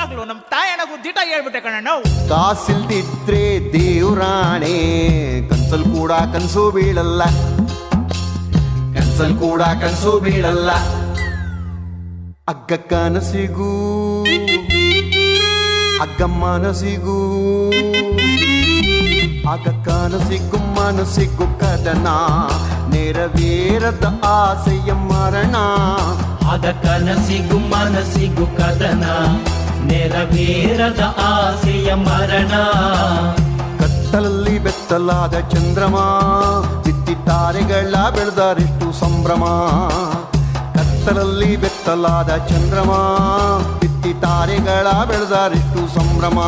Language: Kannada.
ನಿಜವಾಗ್ಲು ನಮ್ ತಾಯಣಗೂ ದಿಟ ಹೇಳ್ಬಿಟ್ಟೆ ಕಣ. ಕಾಸಿಲ್ದಿದ್ರೆ ದೇವ್ರಾಣೆ ಕನ್ಸಲ್ ಕೂಡ ಕನ್ಸು ಬೀಳಲ್ಲ, ಕನ್ಸಲ್ ಕೂಡ ಕನ್ಸು ಬೀಳಲ್ಲ. ಅಗ್ಗ ಕನಸಿಗೂ ಅಗ್ಗ ಮನಸಿಗೂ, ಆಗ ಕನಸಿಗೂ ಮನಸ್ಸಿಗೂ ಕದನ, ನೆರವೇರದ ಆಸೆಯ ಮರಣ. ಆಗ ಕನಸಿಗೂ ಮನಸ್ಸಿಗೂ ಕದನ, ನೆರವೇರದ ಆಸೆಯ ಮರಣ. ಕತ್ತಲಲ್ಲಿ ಬೆತ್ತಲಾದ ಚಂದ್ರಮ, ಬಿತ್ತಿ ತಾರೆಗಳ ಬೆಳೆದರೆಷ್ಟು ಸಂಭ್ರಮ. ಕತ್ತಲಲ್ಲಿ ಬೆತ್ತಲಾದ ಚಂದ್ರಮ, ಬಿತ್ತಿ ತಾರೆಗಳ ಬೆಳೆದರೆಷ್ಟು ಸಂಭ್ರಮ.